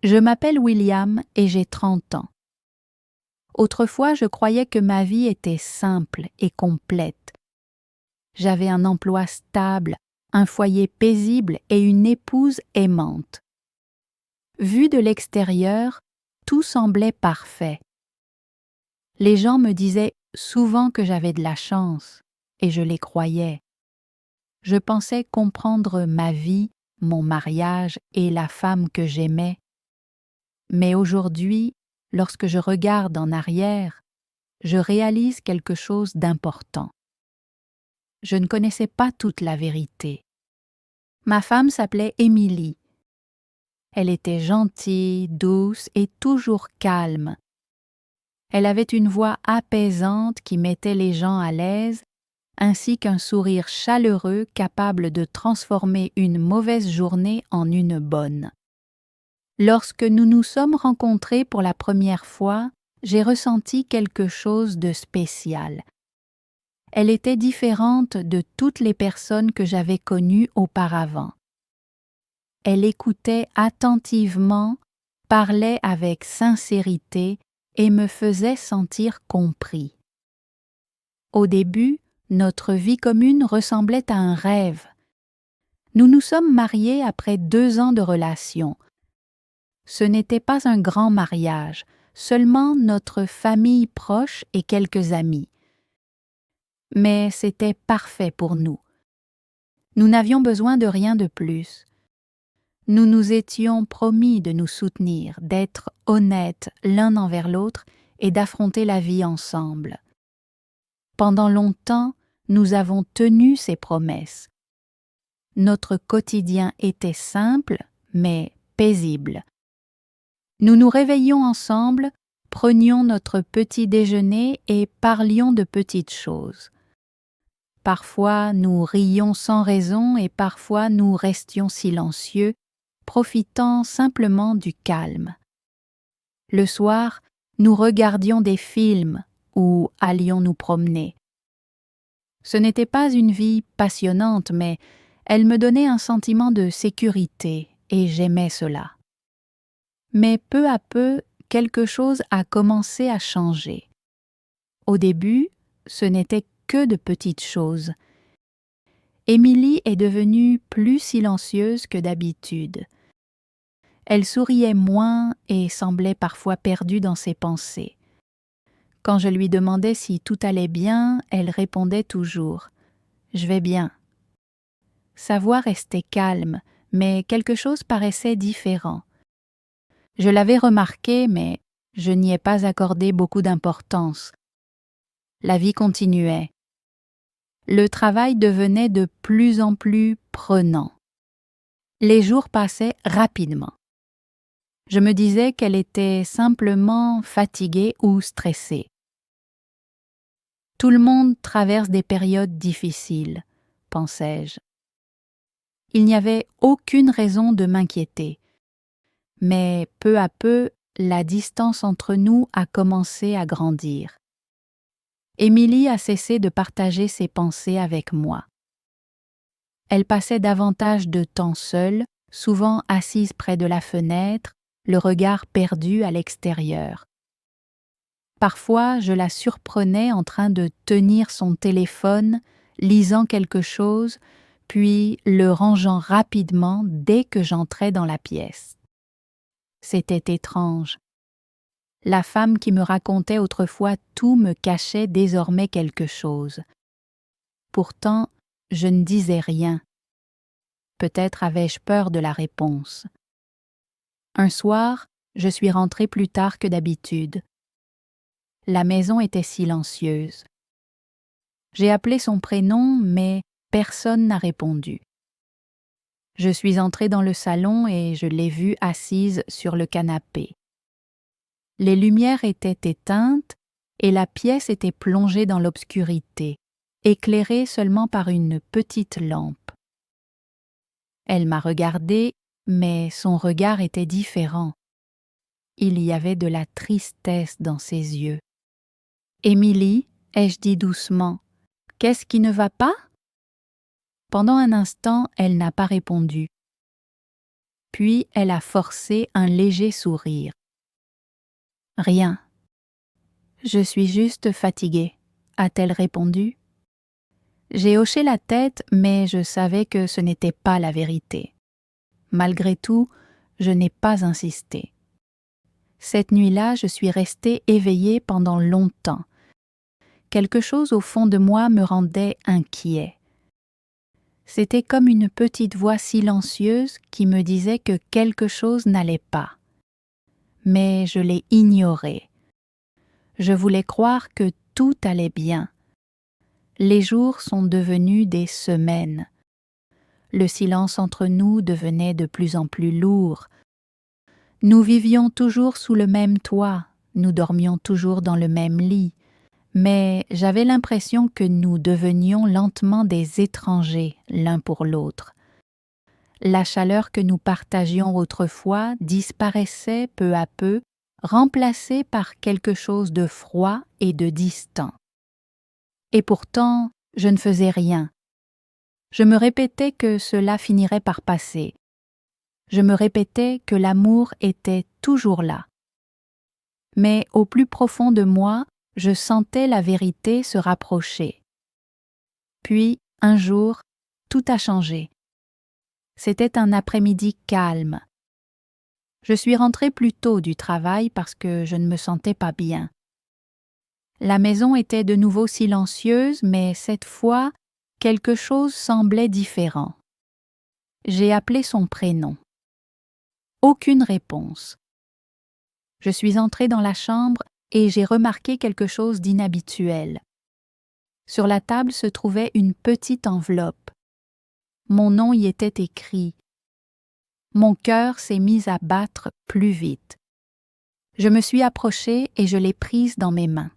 Je m'appelle William et j'ai 30 ans. Autrefois, je croyais que ma vie était simple et complète. J'avais un emploi stable, un foyer paisible et une épouse aimante. Vu de l'extérieur, tout semblait parfait. Les gens me disaient souvent que j'avais de la chance, et je les croyais. Je pensais comprendre ma vie, mon mariage et la femme que j'aimais. Mais aujourd'hui, lorsque je regarde en arrière, je réalise quelque chose d'important. Je ne connaissais pas toute la vérité. Ma femme s'appelait Émilie. Elle était gentille, douce et toujours calme. Elle avait une voix apaisante qui mettait les gens à l'aise, ainsi qu'un sourire chaleureux capable de transformer une mauvaise journée en une bonne. Lorsque nous nous sommes rencontrés pour la première fois, j'ai ressenti quelque chose de spécial. Elle était différente de toutes les personnes que j'avais connues auparavant. Elle écoutait attentivement, parlait avec sincérité et me faisait sentir compris. Au début, notre vie commune ressemblait à un rêve. Nous nous sommes mariés après 2 ans de relation. Ce n'était pas un grand mariage, seulement notre famille proche et quelques amis. Mais c'était parfait pour nous. Nous n'avions besoin de rien de plus. Nous nous étions promis de nous soutenir, d'être honnêtes l'un envers l'autre et d'affronter la vie ensemble. Pendant longtemps, nous avons tenu ces promesses. Notre quotidien était simple, mais paisible. Nous nous réveillions ensemble, prenions notre petit déjeuner et parlions de petites choses. Parfois, nous rions sans raison et parfois nous restions silencieux, profitant simplement du calme. Le soir, nous regardions des films ou allions nous promener. Ce n'était pas une vie passionnante, mais elle me donnait un sentiment de sécurité et j'aimais cela. Mais peu à peu, quelque chose a commencé à changer. Au début, ce n'était que de petites choses. Émilie est devenue plus silencieuse que d'habitude. Elle souriait moins et semblait parfois perdue dans ses pensées. Quand je lui demandais si tout allait bien, elle répondait toujours « Je vais bien ». Sa voix restait calme, mais quelque chose paraissait différent. Je l'avais remarqué, mais je n'y ai pas accordé beaucoup d'importance. La vie continuait. Le travail devenait de plus en plus prenant. Les jours passaient rapidement. Je me disais qu'elle était simplement fatiguée ou stressée. Tout le monde traverse des périodes difficiles, pensais-je. Il n'y avait aucune raison de m'inquiéter. Mais peu à peu, la distance entre nous a commencé à grandir. Émilie a cessé de partager ses pensées avec moi. Elle passait davantage de temps seule, souvent assise près de la fenêtre, le regard perdu à l'extérieur. Parfois, je la surprenais en train de tenir son téléphone, lisant quelque chose, puis le rangeant rapidement dès que j'entrais dans la pièce. C'était étrange. La femme qui me racontait autrefois tout me cachait désormais quelque chose. Pourtant, je ne disais rien. Peut-être avais-je peur de la réponse. Un soir, je suis rentrée plus tard que d'habitude. La maison était silencieuse. J'ai appelé son prénom, mais personne n'a répondu. Je suis entrée dans le salon et je l'ai vue assise sur le canapé. Les lumières étaient éteintes et la pièce était plongée dans l'obscurité, éclairée seulement par une petite lampe. Elle m'a regardée, mais son regard était différent. Il y avait de la tristesse dans ses yeux. « Émilie, ai-je dit doucement, qu'est-ce qui ne va pas ?» Pendant un instant, elle n'a pas répondu. Puis elle a forcé un léger sourire. « Rien. Je suis juste fatiguée, » a-t-elle répondu. J'ai hoché la tête, mais je savais que ce n'était pas la vérité. Malgré tout, je n'ai pas insisté. Cette nuit-là, je suis restée éveillée pendant longtemps. Quelque chose au fond de moi me rendait inquiet. C'était comme une petite voix silencieuse qui me disait que quelque chose n'allait pas. Mais je l'ai ignoré. Je voulais croire que tout allait bien. Les jours sont devenus des semaines. Le silence entre nous devenait de plus en plus lourd. Nous vivions toujours sous le même toit, nous dormions toujours dans le même lit, mais j'avais l'impression que nous devenions lentement des étrangers l'un pour l'autre. La chaleur que nous partagions autrefois disparaissait peu à peu, remplacée par quelque chose de froid et de distant. Et pourtant, je ne faisais rien. Je me répétais que cela finirait par passer. Je me répétais que l'amour était toujours là. Mais au plus profond de moi, je sentais la vérité se rapprocher. Puis, un jour, tout a changé. C'était un après-midi calme. Je suis rentrée plus tôt du travail parce que je ne me sentais pas bien. La maison était de nouveau silencieuse, mais cette fois, quelque chose semblait différent. J'ai appelé son prénom. Aucune réponse. Je suis entrée dans la chambre et j'ai remarqué quelque chose d'inhabituel. Sur la table se trouvait une petite enveloppe. Mon nom y était écrit. Mon cœur s'est mis à battre plus vite. Je me suis approchée et je l'ai prise dans mes mains.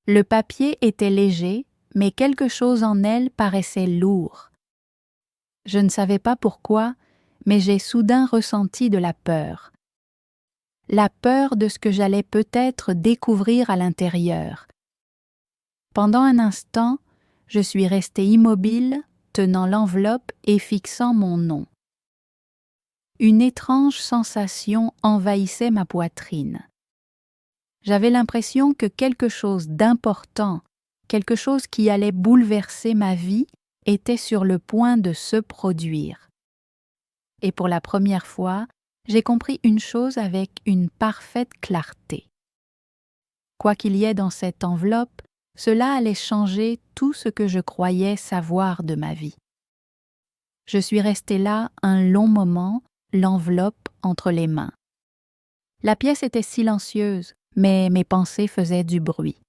Le papier était léger, mais quelque chose en elle paraissait lourd. Je ne savais pas pourquoi, mais j'ai soudain ressenti de la peur. La peur de ce que j'allais peut-être découvrir à l'intérieur. Pendant un instant, je suis restée immobile, tenant l'enveloppe et fixant mon nom. Une étrange sensation envahissait ma poitrine. J'avais l'impression que quelque chose d'important, quelque chose qui allait bouleverser ma vie, était sur le point de se produire. Et pour la première fois, j'ai compris une chose avec une parfaite clarté. Quoi qu'il y ait dans cette enveloppe, cela allait changer tout ce que je croyais savoir de ma vie. Je suis restée là un long moment, l'enveloppe entre les mains. La pièce était silencieuse, mais mes pensées faisaient du bruit.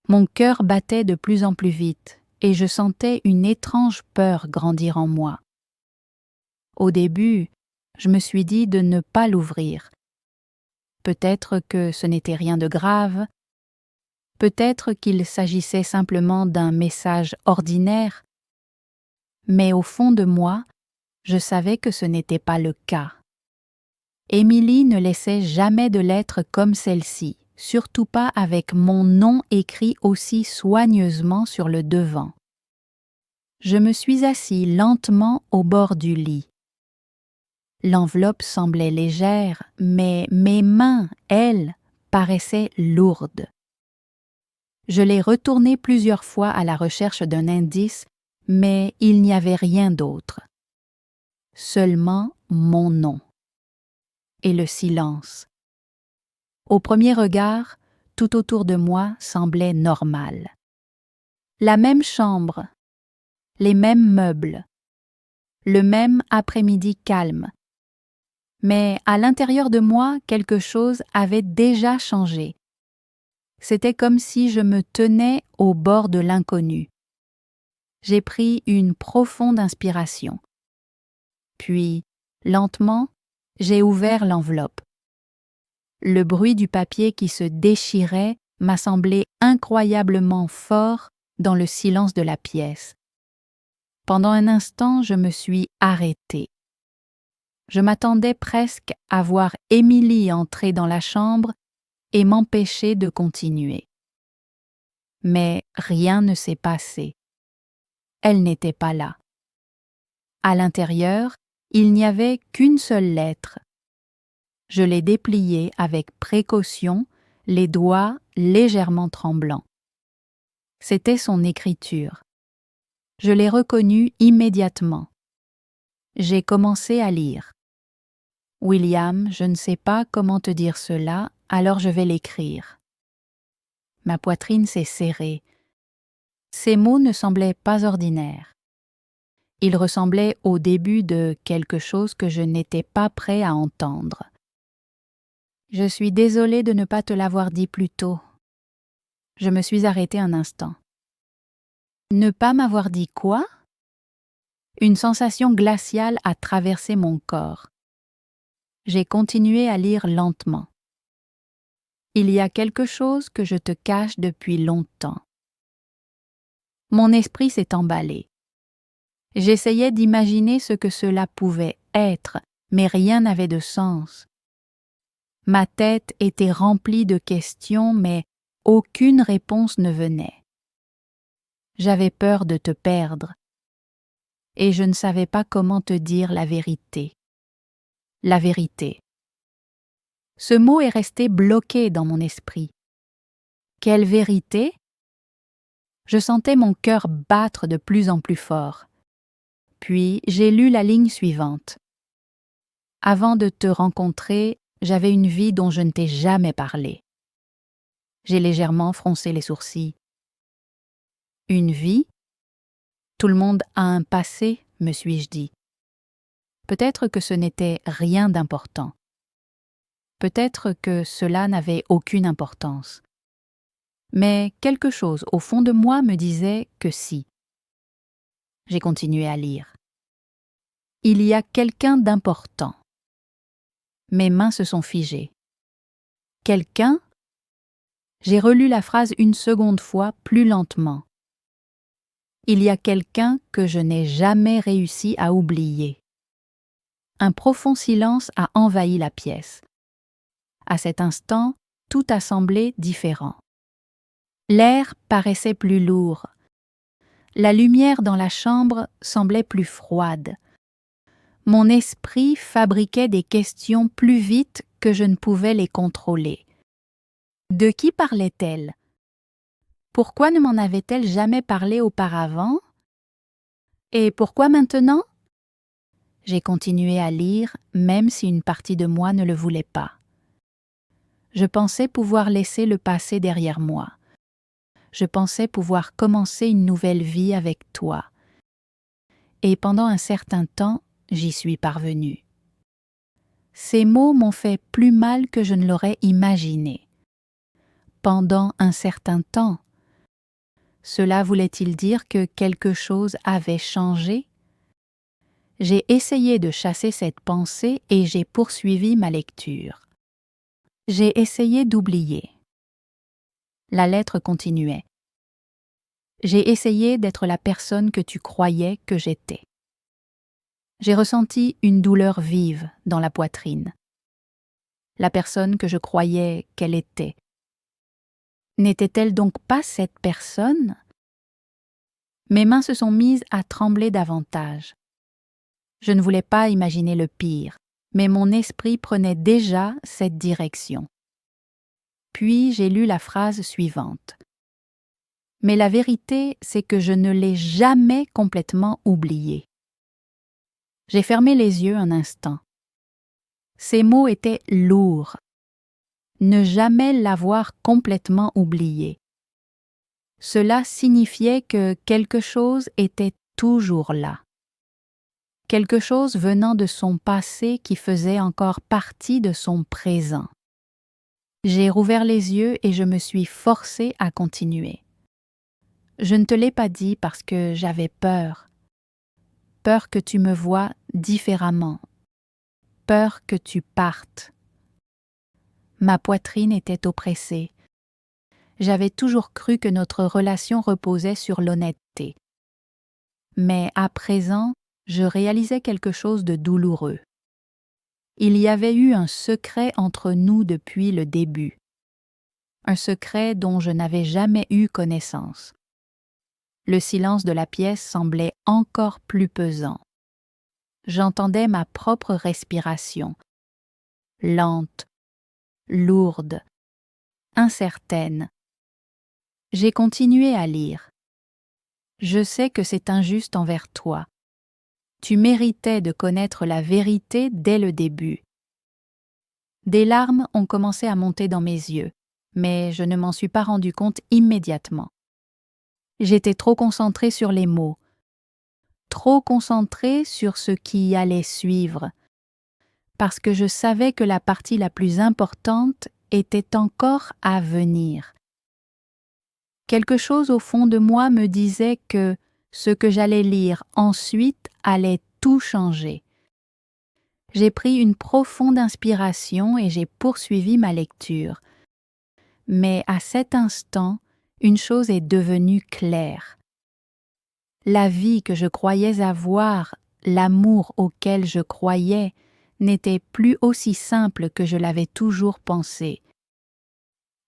Mon cœur battait de plus en plus vite, et je sentais une étrange peur grandir en moi. Au début, je me suis dit de ne pas l'ouvrir. Peut-être que ce n'était rien de grave, peut-être qu'il s'agissait simplement d'un message ordinaire, mais au fond de moi, je savais que ce n'était pas le cas. Émilie ne laissait jamais de lettres comme celle-ci, surtout pas avec mon nom écrit aussi soigneusement sur le devant. Je me suis assis lentement au bord du lit. L'enveloppe semblait légère, mais mes mains, elles, paraissaient lourdes. Je l'ai retournée plusieurs fois à la recherche d'un indice, mais il n'y avait rien d'autre. Seulement mon nom. Et le silence. Au premier regard, tout autour de moi semblait normal. La même chambre, les mêmes meubles, le même après-midi calme. Mais à l'intérieur de moi, quelque chose avait déjà changé. C'était comme si je me tenais au bord de l'inconnu. J'ai pris une profonde inspiration. Puis, lentement, j'ai ouvert l'enveloppe. Le bruit du papier qui se déchirait m'a semblé incroyablement fort dans le silence de la pièce. Pendant un instant, je me suis arrêtée. Je m'attendais presque à voir Émilie entrer dans la chambre et m'empêcher de continuer. Mais rien ne s'est passé. Elle n'était pas là. À l'intérieur, Il n'y avait qu'une seule lettre. Je l'ai dépliée avec précaution, les doigts légèrement tremblants. C'était son écriture. Je l'ai reconnue immédiatement. J'ai commencé à lire. « William, je ne sais pas comment te dire cela, alors je vais l'écrire. » Ma poitrine s'est serrée. Ces mots ne semblaient pas ordinaires. Ils ressemblaient au début de quelque chose que je n'étais pas prêt à entendre. « Je suis désolée de ne pas te l'avoir dit plus tôt. » Je me suis arrêtée un instant. « Ne pas m'avoir dit quoi ?» Une sensation glaciale a traversé mon corps. J'ai continué à lire lentement. « Il y a quelque chose que je te cache depuis longtemps. » Mon esprit s'est emballé. J'essayais d'imaginer ce que cela pouvait être, mais rien n'avait de sens. Ma tête était remplie de questions, mais aucune réponse ne venait. J'avais peur de te perdre, et je ne savais pas comment te dire la vérité. La vérité. Ce mot est resté bloqué dans mon esprit. Quelle vérité? Je sentais mon cœur battre de plus en plus fort. Puis j'ai lu la ligne suivante. « Avant de te rencontrer, j'avais une vie dont je ne t'ai jamais parlé. » J'ai légèrement froncé les sourcils. « Une vie? Tout le monde a un passé, me suis-je dit. Peut-être que ce n'était rien d'important. Peut-être que cela n'avait aucune importance. Mais quelque chose au fond de moi me disait que si. J'ai continué à lire. « Il y a quelqu'un d'important. » Mes mains se sont figées. « Quelqu'un ?» J'ai relu la phrase une seconde fois, plus lentement. « Il y a quelqu'un que je n'ai jamais réussi à oublier. » Un profond silence a envahi la pièce. À cet instant, tout a semblé différent. L'air paraissait plus lourd. La lumière dans la chambre semblait plus froide. Mon esprit fabriquait des questions plus vite que je ne pouvais les contrôler. De qui parlait-elle? Pourquoi ne m'en avait-elle jamais parlé auparavant? Et pourquoi maintenant? J'ai continué à lire, même si une partie de moi ne le voulait pas. Je pensais pouvoir laisser le passé derrière moi. Je pensais pouvoir commencer une nouvelle vie avec toi. Et pendant un certain temps, j'y suis parvenue. Ces mots m'ont fait plus mal que je ne l'aurais imaginé. Pendant un certain temps. Cela voulait-il dire que quelque chose avait changé? J'ai essayé de chasser cette pensée et j'ai poursuivi ma lecture. J'ai essayé d'oublier. La lettre continuait. J'ai essayé d'être la personne que tu croyais que j'étais. J'ai ressenti une douleur vive dans la poitrine. La personne que je croyais qu'elle était. N'était-elle donc pas cette personne? Mes mains se sont mises à trembler davantage. Je ne voulais pas imaginer le pire, mais mon esprit prenait déjà cette direction. Puis j'ai lu la phrase suivante. « Mais la vérité, c'est que je ne l'ai jamais complètement oublié. » J'ai fermé les yeux un instant. Ces mots étaient lourds. Ne jamais l'avoir complètement oublié. Cela signifiait que quelque chose était toujours là. Quelque chose venant de son passé qui faisait encore partie de son présent. J'ai rouvert les yeux et je me suis forcée à continuer. Je ne te l'ai pas dit parce que j'avais peur. Peur que tu me vois différemment. Peur que tu partes. Ma poitrine était oppressée. J'avais toujours cru que notre relation reposait sur l'honnêteté. Mais à présent, je réalisais quelque chose de douloureux. Il y avait eu un secret entre nous depuis le début. Un secret dont je n'avais jamais eu connaissance. Le silence de la pièce semblait encore plus pesant. j'entendais ma propre respiration, lente, lourde, incertaine. J'ai continué à lire. Je sais que c'est injuste envers toi. Tu méritais de connaître la vérité dès le début. Des larmes ont commencé à monter dans mes yeux, mais je ne m'en suis pas rendu compte immédiatement. J'étais trop concentrée sur les mots, trop concentrée sur ce qui allait suivre, parce que je savais que la partie la plus importante était encore à venir. Quelque chose au fond de moi me disait que ce que j'allais lire ensuite allait tout changer. J'ai pris une profonde inspiration et j'ai poursuivi ma lecture. Mais à cet instant, une chose est devenue claire. La vie que je croyais avoir, l'amour auquel je croyais, n'était plus aussi simple que je l'avais toujours pensé.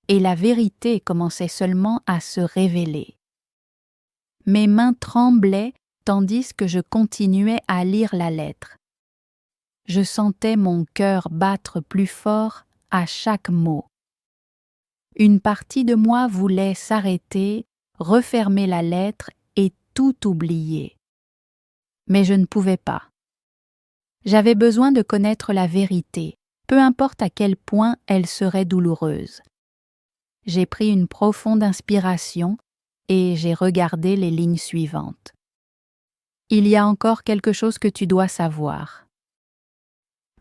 Et la vérité commençait seulement à se révéler. Mes mains tremblaient tandis que je continuais à lire la lettre. Je sentais mon cœur battre plus fort à chaque mot. Une partie de moi voulait s'arrêter, refermer la lettre et tout oublier. Mais je ne pouvais pas. J'avais besoin de connaître la vérité, peu importe à quel point elle serait douloureuse. J'ai pris une profonde inspiration et j'ai regardé les lignes suivantes. Il y a encore quelque chose que tu dois savoir.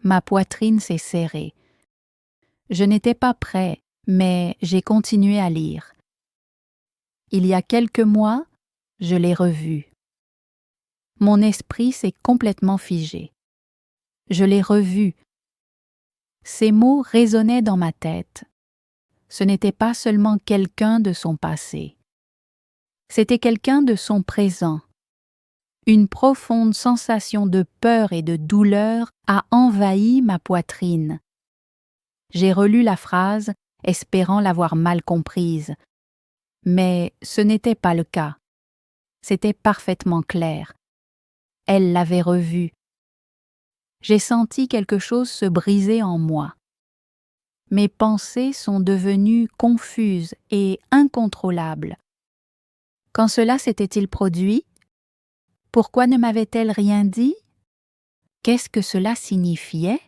Ma poitrine s'est serrée. Je n'étais pas prêt, mais j'ai continué à lire. Il y a quelques mois, je l'ai revu. Mon esprit s'est complètement figé. Je l'ai revu. Ces mots résonnaient dans ma tête. Ce n'était pas seulement quelqu'un de son passé. C'était quelqu'un de son présent. Une profonde sensation de peur et de douleur a envahi ma poitrine. J'ai relu la phrase, espérant l'avoir mal comprise. Mais ce n'était pas le cas. C'était parfaitement clair. Elle l'avait revue. J'ai senti quelque chose se briser en moi. Mes pensées sont devenues confuses et incontrôlables. Quand cela s'était-il produit? Pourquoi ne m'avait-elle rien dit? Qu'est-ce que cela signifiait?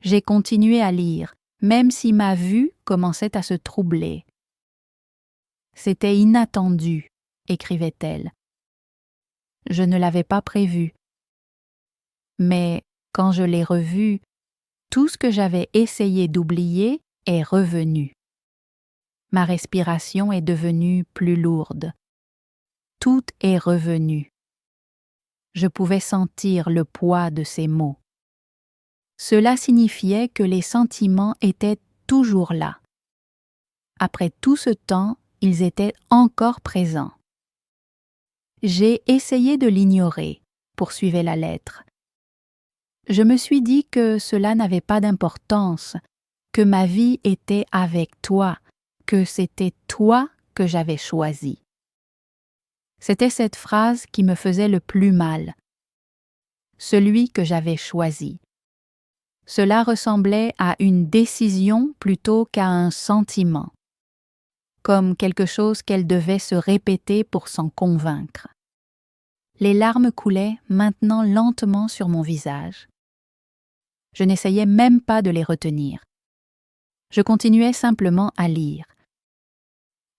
J'ai continué à lire, même si ma vue commençait à se troubler. C'était inattendu, écrivait-elle. Je ne l'avais pas prévu. Mais quand je l'ai revu, tout ce que j'avais essayé d'oublier est revenu. Ma respiration est devenue plus lourde. Tout est revenu. Je pouvais sentir le poids de ces mots. Cela signifiait que les sentiments étaient toujours là. Après tout ce temps, ils étaient encore présents. J'ai essayé de l'ignorer, poursuivait la lettre. Je me suis dit que cela n'avait pas d'importance, que ma vie était avec toi, que c'était toi que j'avais choisi. C'était cette phrase qui me faisait le plus mal. Celui que j'avais choisi. Cela ressemblait à une décision plutôt qu'à un sentiment, comme quelque chose qu'elle devait se répéter pour s'en convaincre. Les larmes coulaient maintenant lentement sur mon visage. Je n'essayais même pas de les retenir. Je continuais simplement à lire.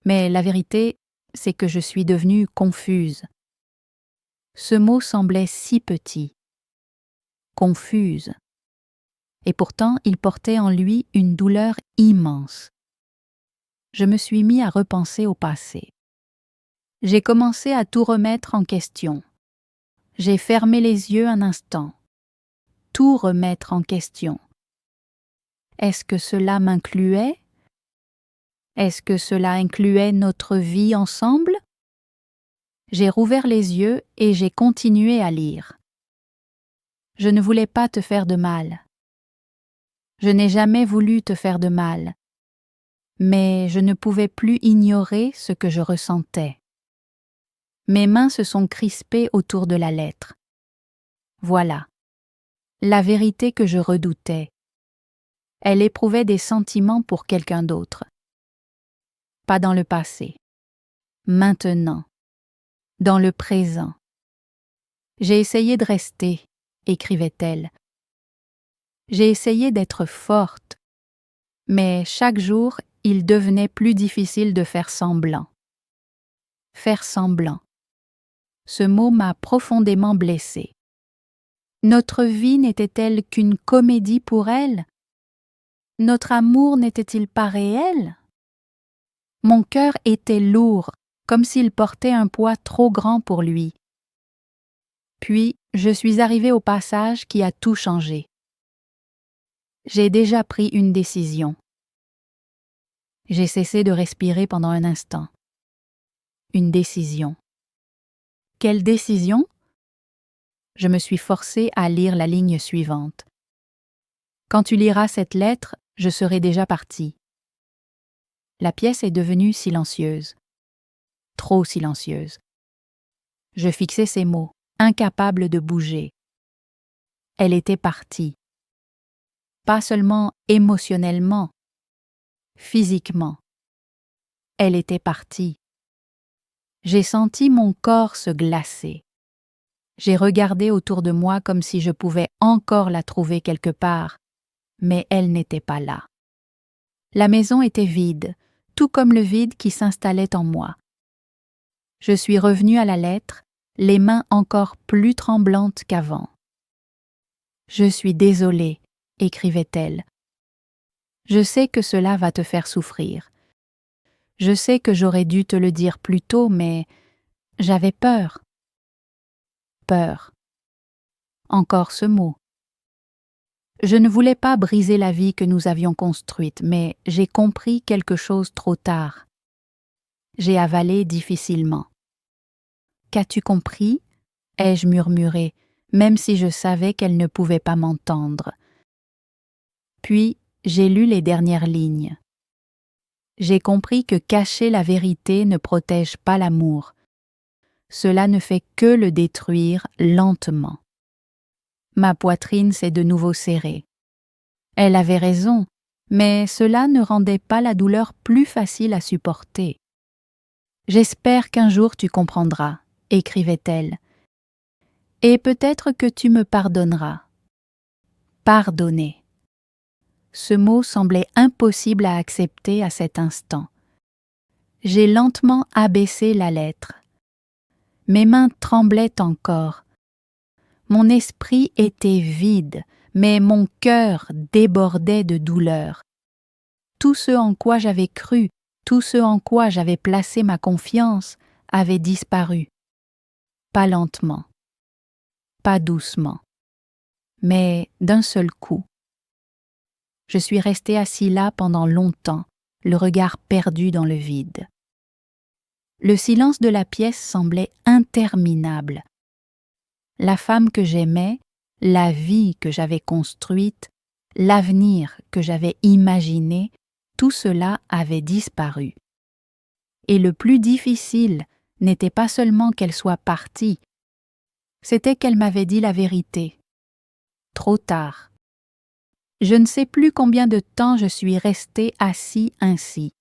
Mais la vérité, c'est que je suis devenue confuse. Ce mot semblait si petit. Confuse. Et pourtant, il portait en lui une douleur immense. Je me suis mis à repenser au passé. J'ai commencé à tout remettre en question. J'ai fermé les yeux un instant. Tout remettre en question. Est-ce que cela m'incluait? Est-ce que cela incluait notre vie ensemble? J'ai rouvert les yeux et j'ai continué à lire. Je ne voulais pas te faire de mal. Je n'ai jamais voulu te faire de mal. Mais je ne pouvais plus ignorer ce que je ressentais. Mes mains se sont crispées autour de la lettre. Voilà. La vérité que je redoutais. Elle éprouvait des sentiments pour quelqu'un d'autre. Pas dans le passé. Maintenant. Dans le présent. J'ai essayé de rester, écrivait-elle. J'ai essayé d'être forte, mais chaque jour, il devenait plus difficile de faire semblant. Faire semblant. Ce mot m'a profondément blessée. Notre vie n'était-elle qu'une comédie pour elle? Notre amour n'était-il pas réel? Mon cœur était lourd, comme s'il portait un poids trop grand pour lui. Puis, je suis arrivée au passage qui a tout changé. J'ai déjà pris une décision. J'ai cessé de respirer pendant un instant. Une décision. Quelle décision? Je me suis forcée à lire la ligne suivante. Quand tu liras cette lettre, je serai déjà partie. La pièce est devenue silencieuse. Trop silencieuse. Je fixais ces mots, incapable de bouger. Elle était partie. Pas seulement émotionnellement, physiquement. Elle était partie. J'ai senti mon corps se glacer. J'ai regardé autour de moi comme si je pouvais encore la trouver quelque part, mais elle n'était pas là. La maison était vide, tout comme le vide qui s'installait en moi. Je suis revenue à la lettre, les mains encore plus tremblantes qu'avant. « Je suis désolée », écrivait-elle. « Je sais que cela va te faire souffrir. Je sais que j'aurais dû te le dire plus tôt, mais j'avais peur. » Peur. Encore ce mot. Je ne voulais pas briser la vie que nous avions construite, mais j'ai compris quelque chose trop tard. J'ai avalé difficilement. « Qu'as-tu compris ?» ai-je murmuré, même si je savais qu'elle ne pouvait pas m'entendre. Puis, j'ai lu les dernières lignes. J'ai compris que cacher la vérité ne protège pas l'amour. Cela ne fait que le détruire lentement. Ma poitrine s'est de nouveau serrée. Elle avait raison, mais cela ne rendait pas la douleur plus facile à supporter. « J'espère qu'un jour tu comprendras », écrivait-elle. « Et peut-être que tu me pardonneras. » Pardonner. Ce mot semblait impossible à accepter à cet instant. J'ai lentement abaissé la lettre. Mes mains tremblaient encore. Mon esprit était vide, mais mon cœur débordait de douleur. Tout ce en quoi j'avais cru, tout ce en quoi j'avais placé ma confiance avait disparu. Pas lentement, pas doucement, mais d'un seul coup. Je suis resté assis là pendant longtemps, le regard perdu dans le vide. Le silence de la pièce semblait interminable. La femme que j'aimais, la vie que j'avais construite, l'avenir que j'avais imaginé, tout cela avait disparu. Et le plus difficile n'était pas seulement qu'elle soit partie, c'était qu'elle m'avait dit la vérité. Trop tard. Je ne sais plus combien de temps je suis resté assis ainsi.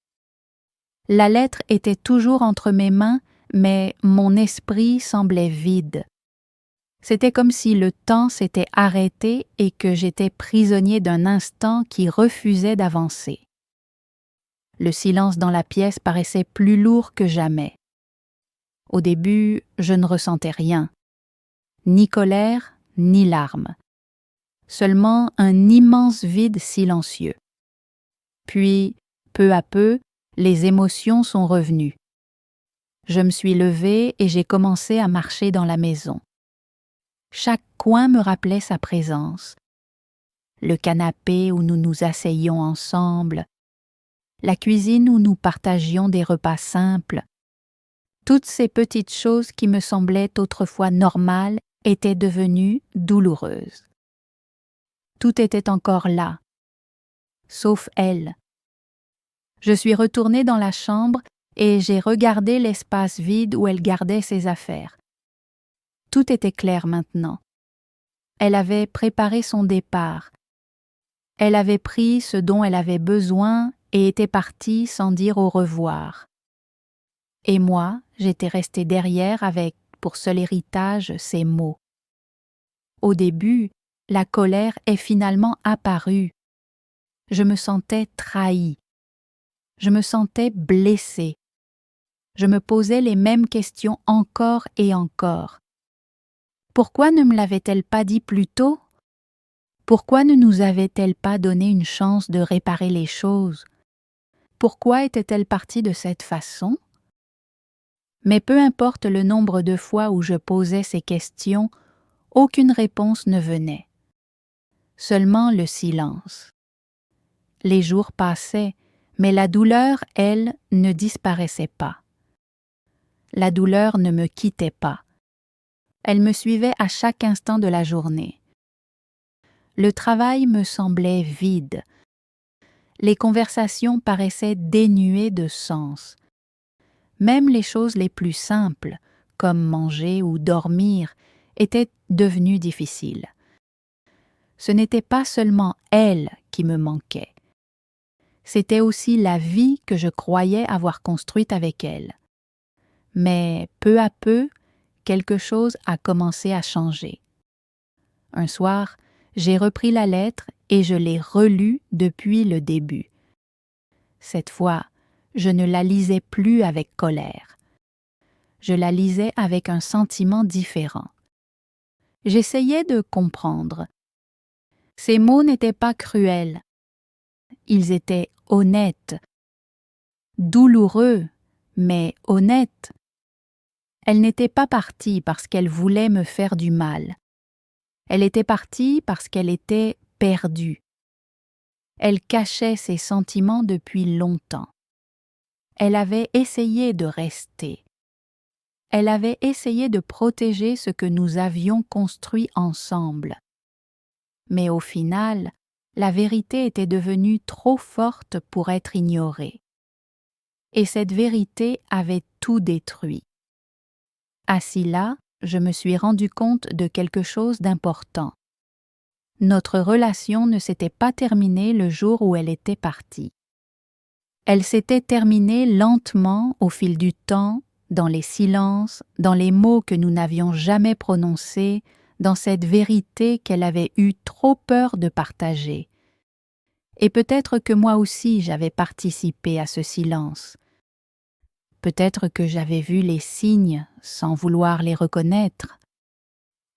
La lettre était toujours entre mes mains, mais mon esprit semblait vide. C'était comme si le temps s'était arrêté et que j'étais prisonnier d'un instant qui refusait d'avancer. Le silence dans la pièce paraissait plus lourd que jamais. Au début, je ne ressentais rien, ni colère, ni larmes. Seulement un immense vide silencieux. Puis, peu à peu, les émotions sont revenues. Je me suis levée et j'ai commencé à marcher dans la maison. Chaque coin me rappelait sa présence. Le canapé où nous nous asseyions ensemble, la cuisine où nous partagions des repas simples. Toutes ces petites choses qui me semblaient autrefois normales étaient devenues douloureuses. Tout était encore là, sauf elle. Je suis retournée dans la chambre et j'ai regardé l'espace vide où elle gardait ses affaires. Tout était clair maintenant. Elle avait préparé son départ. Elle avait pris ce dont elle avait besoin et était partie sans dire au revoir. Et moi, j'étais restée derrière avec, pour seul héritage, ces mots. Au début, la colère est finalement apparue. Je me sentais trahie. Je me sentais blessée. Je me posais les mêmes questions encore et encore. Pourquoi ne me l'avait-elle pas dit plus tôt? Pourquoi ne nous avait-elle pas donné une chance de réparer les choses? Pourquoi était-elle partie de cette façon? Mais peu importe le nombre de fois où je posais ces questions, aucune réponse ne venait. Seulement le silence. Les jours passaient, mais la douleur, elle, ne disparaissait pas. La douleur ne me quittait pas. Elle me suivait à chaque instant de la journée. Le travail me semblait vide. Les conversations paraissaient dénuées de sens. Même les choses les plus simples, comme manger ou dormir, étaient devenues difficiles. Ce n'était pas seulement elle qui me manquait. C'était aussi la vie que je croyais avoir construite avec elle. Mais peu à peu, quelque chose a commencé à changer. Un soir, j'ai repris la lettre et je l'ai relue depuis le début. Cette fois, je ne la lisais plus avec colère. Je la lisais avec un sentiment différent. J'essayais de comprendre. Ces mots n'étaient pas cruels. Ils étaient honnêtes, douloureux, mais honnêtes. Elle n'était pas partie parce qu'elle voulait me faire du mal. Elle était partie parce qu'elle était perdue. Elle cachait ses sentiments depuis longtemps. Elle avait essayé de rester. Elle avait essayé de protéger ce que nous avions construit ensemble. Mais au final, la vérité était devenue trop forte pour être ignorée. Et cette vérité avait tout détruit. Assis là, je me suis rendu compte de quelque chose d'important. Notre relation ne s'était pas terminée le jour où elle était partie. Elle s'était terminée lentement au fil du temps, dans les silences, dans les mots que nous n'avions jamais prononcés, dans cette vérité qu'elle avait eu trop peur de partager. Et peut-être que moi aussi j'avais participé à ce silence. Peut-être que j'avais vu les signes sans vouloir les reconnaître.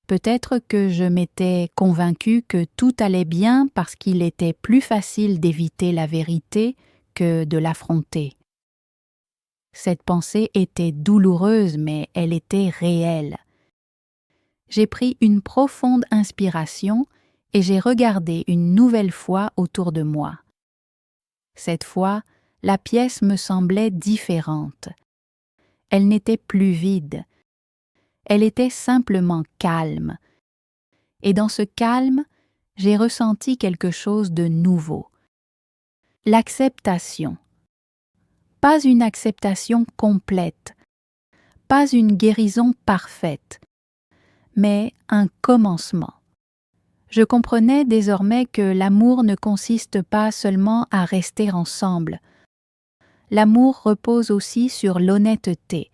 Peut-être que je m'étais convaincue que tout allait bien parce qu'il était plus facile d'éviter la vérité que de l'affronter. Cette pensée était douloureuse, mais elle était réelle. J'ai pris une profonde inspiration et j'ai regardé une nouvelle fois autour de moi. Cette fois, la pièce me semblait différente. Elle n'était plus vide. Elle était simplement calme. Et dans ce calme, j'ai ressenti quelque chose de nouveau. L'acceptation. Pas une acceptation complète, pas une guérison parfaite, mais un commencement. Je comprenais désormais que l'amour ne consiste pas seulement à rester ensemble. L'amour repose aussi sur l'honnêteté.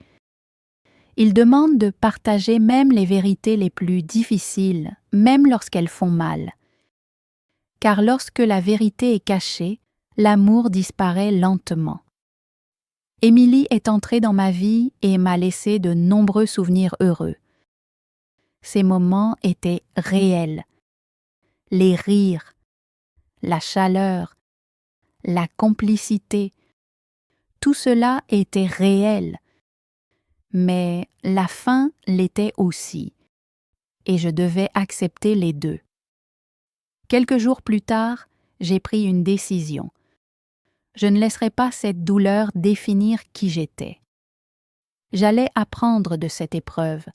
Il demande de partager même les vérités les plus difficiles, même lorsqu'elles font mal. Car lorsque la vérité est cachée, l'amour disparaît lentement. Émilie est entrée dans ma vie et m'a laissé de nombreux souvenirs heureux. Ces moments étaient réels. Les rires, la chaleur, la complicité, tout cela était réel. Mais la fin l'était aussi, et je devais accepter les deux. Quelques jours plus tard, j'ai pris une décision. Je ne laisserai pas cette douleur définir qui j'étais. J'allais apprendre de cette épreuve.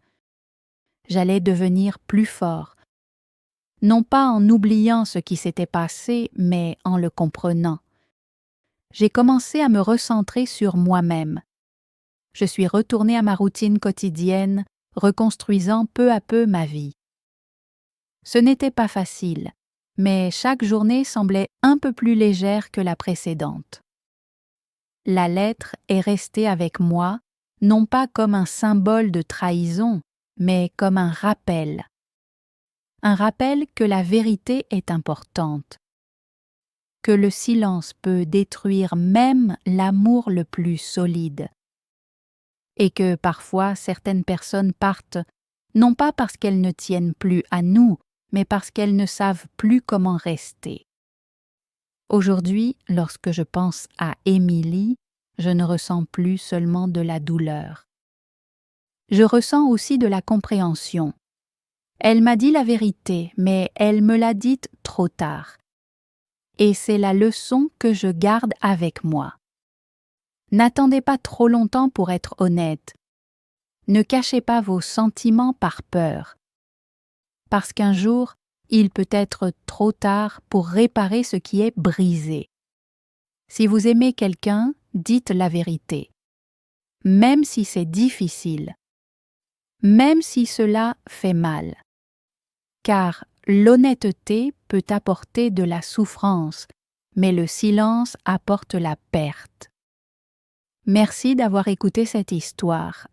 J'allais devenir plus fort, non pas en oubliant ce qui s'était passé, mais en le comprenant. J'ai commencé à me recentrer sur moi-même. Je suis retournée à ma routine quotidienne, reconstruisant peu à peu ma vie. Ce n'était pas facile, mais chaque journée semblait un peu plus légère que la précédente. La lettre est restée avec moi, non pas comme un symbole de trahison, mais comme un rappel. Un rappel que la vérité est importante, que le silence peut détruire même l'amour le plus solide, et que parfois certaines personnes partent non pas parce qu'elles ne tiennent plus à nous, mais parce qu'elles ne savent plus comment rester. Aujourd'hui, lorsque je pense à Émilie, je ne ressens plus seulement de la douleur. Je ressens aussi de la compréhension. Elle m'a dit la vérité, mais elle me l'a dite trop tard. Et c'est la leçon que je garde avec moi. N'attendez pas trop longtemps pour être honnête. Ne cachez pas vos sentiments par peur. Parce qu'un jour, il peut être trop tard pour réparer ce qui est brisé. Si vous aimez quelqu'un, dites la vérité. Même si c'est difficile. Même si cela fait mal. Car l'honnêteté peut apporter de la souffrance, mais le silence apporte la perte. Merci d'avoir écouté cette histoire.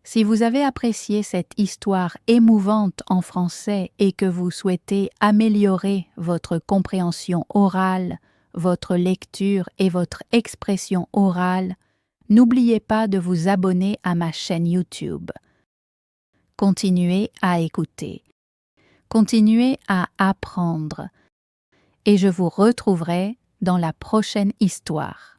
Si vous avez apprécié cette histoire émouvante en français et que vous souhaitez améliorer votre compréhension orale, votre lecture et votre expression orale, n'oubliez pas de vous abonner à ma chaîne YouTube. Continuez à écouter. Continuez à apprendre. Et je vous retrouverai dans la prochaine histoire.